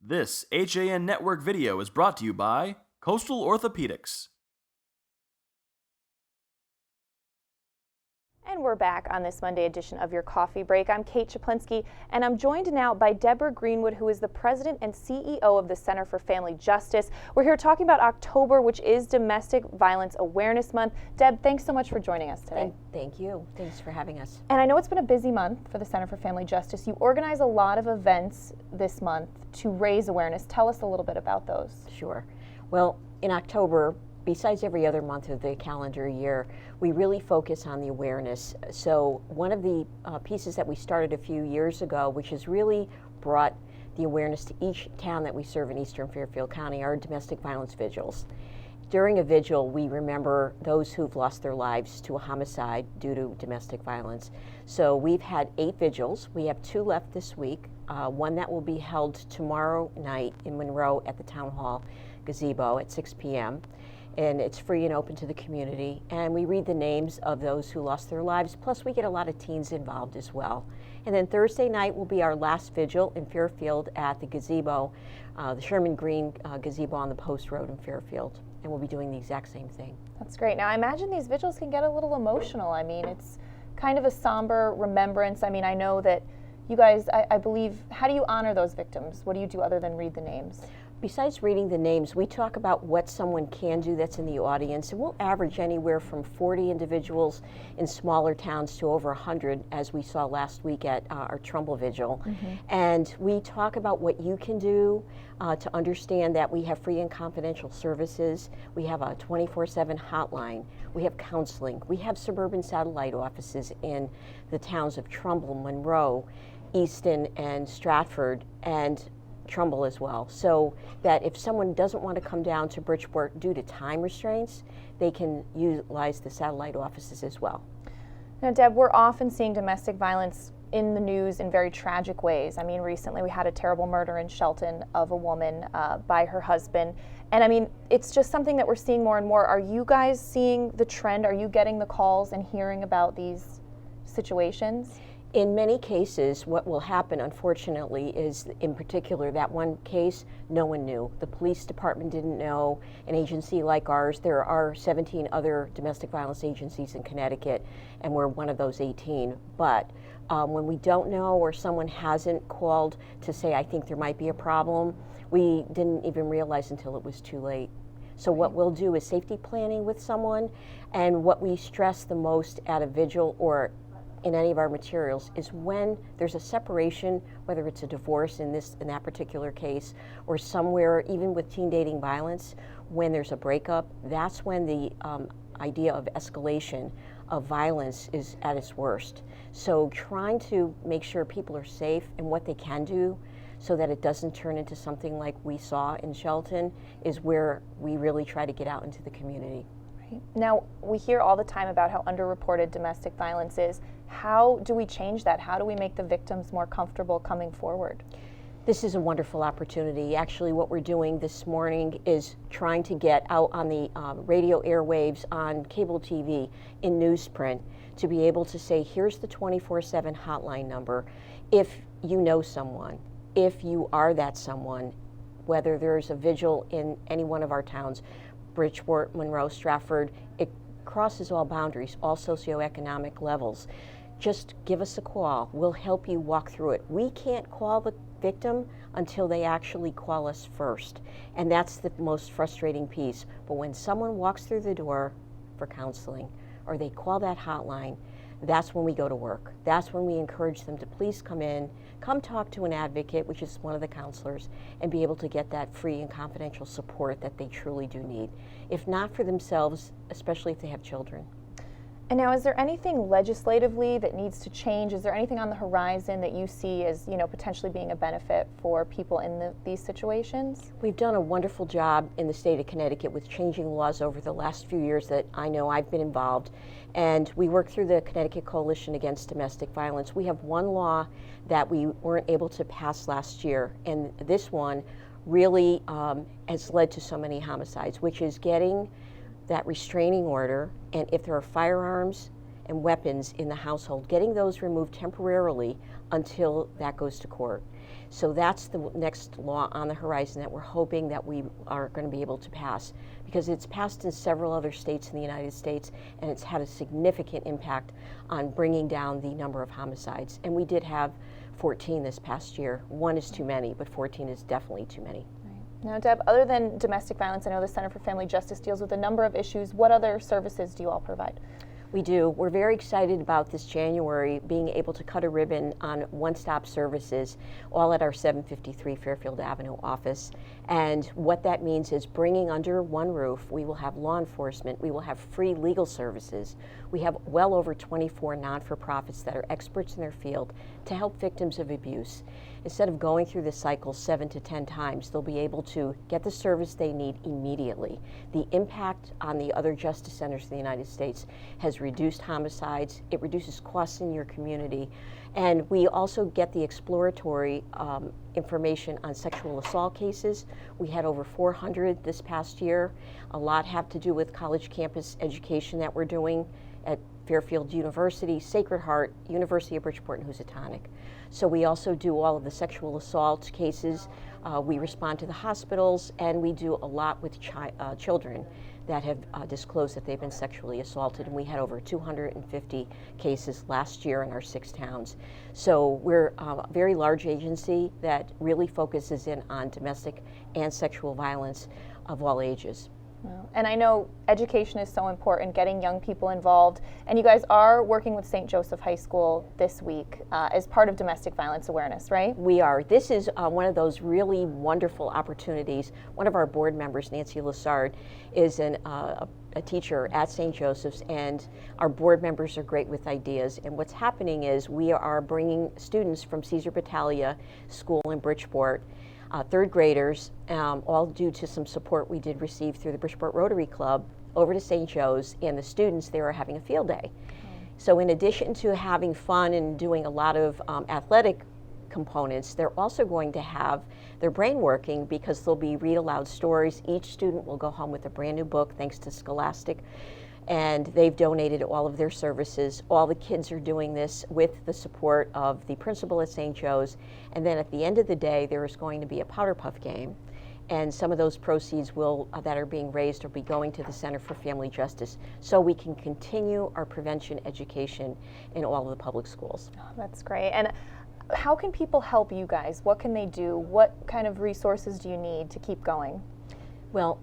This HAN Network video is brought to you by Coastal Orthopedics. And we're back on this Monday edition of your Coffee Break. I'm Kate Chaplinsky, and I'm joined now by Debra Greenwood, who is the president and CEO of the Center for Family Justice. We're here talking about October, which is Domestic Violence Awareness Month. Deb, thanks so much for joining us today. Thank you. Thanks for having us. And I know it's been a busy month for the Center for Family Justice. You organize a lot of events this month to raise awareness. Tell us a little bit about those. Sure. Well, in October, besides every other month of the calendar year, we really focus on the awareness. So one of the pieces that we started a few years ago, which has really brought the awareness to each town that we serve in Eastern Fairfield County, are domestic violence vigils. During a vigil, we remember those who've lost their lives to a homicide due to domestic violence. So we've had 8 vigils. We have 2 left this week. One that will be held tomorrow night in Monroe at the Town Hall gazebo at 6 p.m. And it's free and open to the community. And we read the names of those who lost their lives, plus we get a lot of teens involved as well. And then Thursday night will be our last vigil in Fairfield at the gazebo, the Sherman Green gazebo on the Post Road in Fairfield. And we'll be doing the exact same thing. That's great. Now, I imagine these vigils can get a little emotional. I mean, it's kind of a somber remembrance. I mean, I know that you guys, I believe, how do you honor those victims? What do you do other than read the names? Besides reading the names, we talk about what someone can do that's in the audience, and we'll average anywhere from 40 individuals in smaller towns to over 100, as we saw last week at our Trumbull Vigil. And we talk about what you can do to understand that we have free and confidential services. We have a 24/7 hotline. We have counseling. We have suburban satellite offices in the towns of Trumbull, Monroe, Easton, and Stratford, and Trumbull as well, so that if someone doesn't want to come down to Bridgeport due to time restraints, they can utilize the satellite offices as well. Now, Deb, we're often seeing domestic violence in the news in very tragic ways. I mean, recently we had a terrible murder in Shelton of a woman by her husband. And I mean, it's just something that we're seeing more and more. Are you guys seeing the trend? Are you getting the calls and hearing about these situations? In many cases, what will happen, unfortunately, is, in particular, that one case, no one knew. The police department didn't know. An agency like ours, there are 17 other domestic violence agencies in Connecticut, and we're one of those 18. But when we don't know, or someone hasn't called to say, I think there might be a problem, we didn't even realize until it was too late. So what we'll do is safety planning with someone, and what we stress the most at a vigil or in any of our materials is when there's a separation, whether it's a divorce in that particular case, or somewhere, even with teen dating violence, when there's a breakup, that's when the idea of escalation of violence is at its worst. So trying to make sure people are safe and what they can do so that it doesn't turn into something like we saw in Shelton is where we really try to get out into the community. Now, we hear all the time about how underreported domestic violence is. How do we change that? How do we make the victims more comfortable coming forward? This is a wonderful opportunity. Actually, what we're doing this morning is trying to get out on the radio airwaves, on cable TV, in newsprint, to be able to say, here's the 24/7 hotline number. If you know someone, if you are that someone, whether there's a vigil in any one of our towns, Bridgeport, Monroe, Stratford, it crosses all boundaries, all socioeconomic levels. Just give us a call. We'll help you walk through it. We can't call the victim until they actually call us first. And that's the most frustrating piece. But when someone walks through the door for counseling, or they call that hotline, that's when we go to work. That's when we encourage them to please come in, come talk to an advocate, which is one of the counselors, and be able to get that free and confidential support that they truly do need. If not for themselves, especially if they have children. And now, is there anything legislatively that needs to change? Is there anything on the horizon that you see as, potentially being a benefit for people in these situations? We've done a wonderful job in the state of Connecticut with changing laws over the last few years that I know I've been involved. And we work through the Connecticut Coalition Against Domestic Violence. We have one law that we weren't able to pass last year, and this one really has led to so many homicides, which is getting that restraining order, and if there are firearms and weapons in the household, getting those removed temporarily until that goes to court. So that's the next law on the horizon that we're hoping that we are going to be able to pass, because it's passed in several other states in the United States, and it's had a significant impact on bringing down the number of homicides. And we did have 14 this past year. One is too many, but 14 is definitely too many. Now, Deb, other than domestic violence, I know the Center for Family Justice deals with a number of issues. What other services do you all provide? We do. We're very excited about this January being able to cut a ribbon on one-stop services, all at our 753 Fairfield Avenue office. And what that means is bringing under one roof, we will have law enforcement, we will have free legal services. We have well over 24 non-for-profits that are experts in their field to help victims of abuse. Instead of going through this cycle 7 to 10 times, they'll be able to get the service they need immediately. The impact on the other justice centers in the United States has reduced homicides, it reduces costs in your community, and we also get the exploratory information on sexual assault cases. We had over 400 this past year. A lot have to do with college campus education that we're doing at Fairfield University, Sacred Heart, University of Bridgeport, and Housatonic. So we also do all of the sexual assault cases. We respond to the hospitals, and we do a lot with children that have disclosed that they've been sexually assaulted. And we had over 250 cases last year in our 6 towns. So we're a very large agency that really focuses in on domestic and sexual violence of all ages. And I know education is so important, getting young people involved, and you guys are working with St. Joseph High School this week as part of domestic violence awareness, right? We are. This is one of those really wonderful opportunities. One of our board members, Nancy Lassard, is a teacher at St. Joseph's, and our board members are great with ideas. And what's happening is we are bringing students from Caesar Battaglia School in Bridgeport, third graders, all due to some support we did receive through the Bridgeport Rotary Club, over to St. Joe's, and the students there are having a field day. So in addition to having fun and doing a lot of athletic components, they're also going to have their brain working, because they'll be read aloud stories. Each student will go home with a brand new book, thanks to Scholastic, and they've donated all of their services. All the kids are doing this with the support of the principal at St. Joe's. And then at the end of the day, there is going to be a powder puff game. And some of those proceeds will that are being raised will be going to the Center for Family Justice, so we can continue our prevention education in all of the public schools. Oh, that's great. And how can people help you guys? What can they do? What kind of resources do you need to keep going? Well,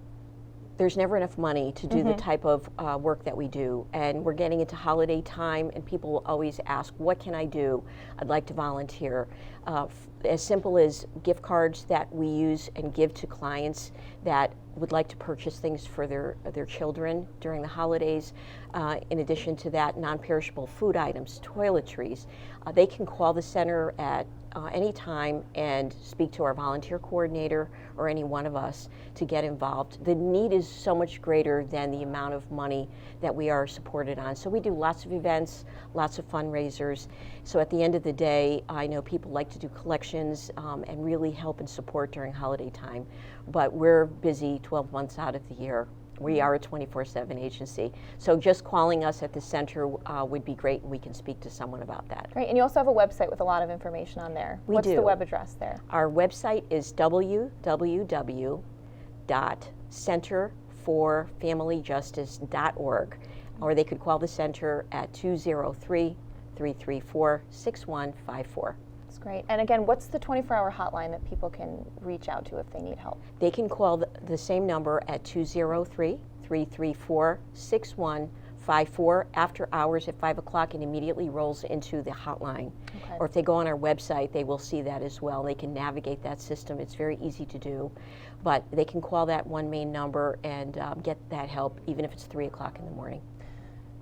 there's never enough money to do the type of work that we do, and we're getting into holiday time, and people will always ask, what can I do? I'd like to volunteer. As simple as gift cards that we use and give to clients that would like to purchase things for their children during the holidays. In addition to that, non-perishable food items, toiletries. They can call the center at any time and speak to our volunteer coordinator or any one of us to get involved. The need is so much greater than the amount of money that we are supported on. So we do lots of events, lots of fundraisers. So at the end of the day, I know people like to do collections and really help and support during holiday time, but we're busy 12 months out of the year. We are a 24/7 agency. So just calling us at the center would be great, and we can speak to someone about that. Great, and you also have a website with a lot of information on there. What's the web address there? Our website is www.centerforfamilyjustice.org, or they could call the center at 203-334-6154. That's great. And again, what's the 24-hour hotline that people can reach out to if they need help? They can call the same number at 203-334-6154 after hours at 5 o'clock, and immediately rolls into the hotline. Okay. Or if they go on our website, they will see that as well. They can navigate that system. It's very easy to do. But they can call that one main number and get that help, even if it's 3 o'clock in the morning.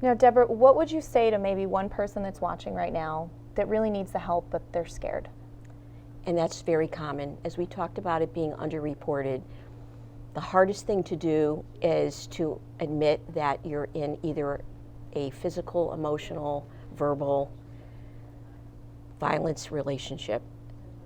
Now, Debra, what would you say to maybe one person that's watching right now that really needs the help, but they're scared? And that's very common. As we talked about it being underreported, the hardest thing to do is to admit that you're in either a physical, emotional, verbal violence relationship.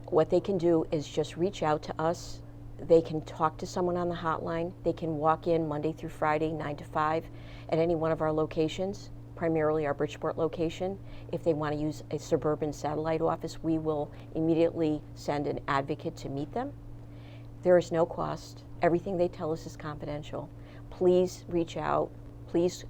What they can do is just reach out to us. They can talk to someone on the hotline. They can walk in Monday through Friday, 9 to 5, at any one of our locations. primarily our Bridgeport location. If they want to use a suburban satellite office, we will immediately send an advocate to meet them. There is no cost. Everything they tell us is confidential. Please reach out. Please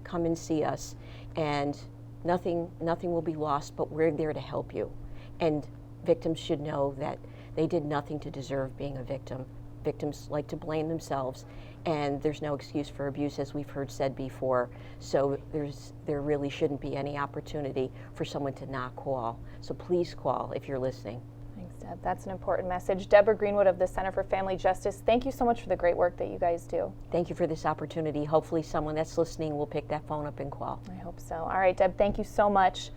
come and see us. And nothing will be lost, but we're there to help you. And victims should know that they did nothing to deserve being a victim. Victims like to blame themselves, and there's no excuse for abuse, as we've heard said before. So there really shouldn't be any opportunity for someone to not call. So please call if you're listening. Thanks, Deb. That's an important message. Debra Greenwood of the Center for Family Justice, thank you so much for the great work that you guys do. Thank you for this opportunity. Hopefully someone that's listening will pick that phone up and call. I hope so. All right, Deb, thank you so much.